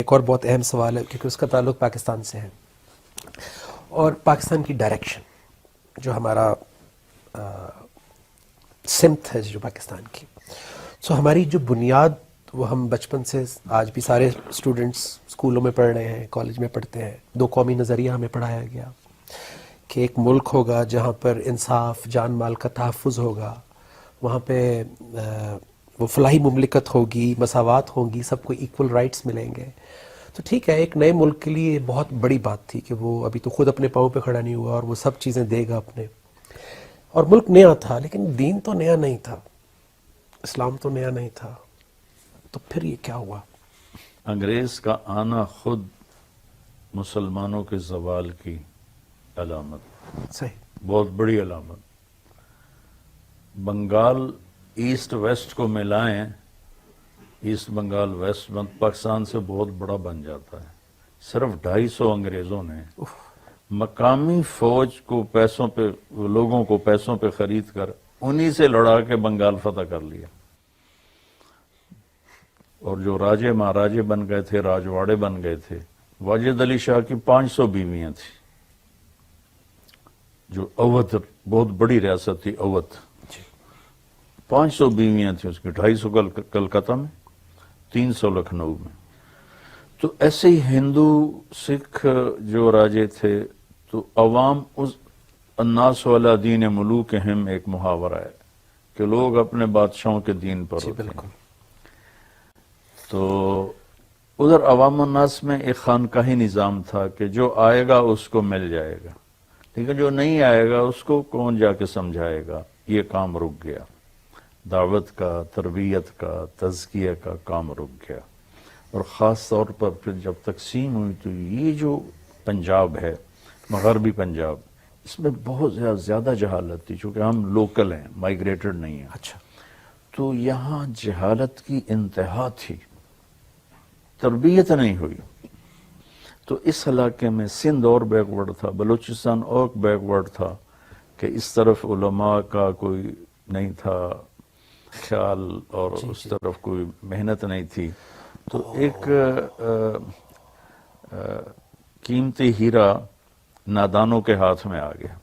ایک اور بہت اہم سوال ہے کیونکہ اس کا تعلق پاکستان سے ہے اور پاکستان کی ڈائریکشن، جو ہمارا سمت ہے جو پاکستان کی. سو ہماری جو بنیاد وہ ہم بچپن سے آج بھی سارے اسٹوڈنٹس اسکولوں میں پڑھ رہے ہیں، کالج میں پڑھتے ہیں. دو قومی نظریہ ہمیں پڑھایا گیا کہ ایک ملک ہوگا جہاں پر انصاف، جان مال کا تحفظ ہوگا، وہاں پہ وہ فلاحی مملکت ہوگی، مساوات ہوں گی، سب کو ایکول رائٹس ملیں گے. تو ٹھیک ہے، ایک نئے ملک کے لیے بہت بڑی بات تھی کہ وہ ابھی تو خود اپنے پاؤں پہ کھڑا نہیں ہوا اور وہ سب چیزیں دے گا اپنے. اور ملک نیا تھا لیکن دین تو نیا نہیں تھا، اسلام تو نیا نہیں تھا. تو پھر یہ کیا ہوا؟ انگریز کا آنا خود مسلمانوں کے زوال کی علامت، صحیح. بہت بڑی علامت. بنگال ایسٹ ویسٹ کو ملائیں، ایسٹ بنگال ویسٹ پاکستان سے بہت بڑا بن جاتا ہے. صرف 250 انگریزوں نے مقامی فوج کو پیسوں پہ، لوگوں کو پیسوں پہ خرید کر انہی سے لڑا کے بنگال فتح کر لیا. اور جو راجے مہاراجے بن گئے تھے، راجواڑے بن گئے تھے. واجد علی شاہ کی 500 بیویاں تھیں، جو اودھ بہت بڑی ریاست تھی اودھ. 500 بیویاں تھیں اس کی، 250 کلکتہ میں، 300 لکھنؤ میں. تو ایسے ہی ہندو سکھ جو راجے تھے تو عوام اس الناس علی دین ملوکہم ایک محاورہ ہے کہ لوگ اپنے بادشاہوں کے دین پر ہوتے ہیں. بالکل. تو ادھر عوام الناس میں ایک خانقاہی نظام تھا کہ جو آئے گا اس کو مل جائے گا، لیکن جو نہیں آئے گا اس کو کون جا کے سمجھائے گا. یہ کام رک گیا، دعوت کا، تربیت کا، تزکیہ کا کام رک گیا. اور خاص طور پر پھر جب تقسیم ہوئی تو یہ جو پنجاب ہے، مغربی پنجاب، اس میں بہت زیادہ جہالت تھی چونکہ ہم لوکل ہیں، مائیگریٹڈ نہیں ہیں. اچھا. تو یہاں جہالت کی انتہا تھی، تربیت نہیں ہوئی. تو اس علاقے میں سندھ اور بیک ورڈ تھا، بلوچستان اور بیک ورڈ تھا کہ اس طرف علماء کا کوئی نہیں تھا خیال اور اس طرف کوئی محنت نہیں تھی. تو ایک قیمتی ہیرا نادانوں کے ہاتھ میں آ گیا.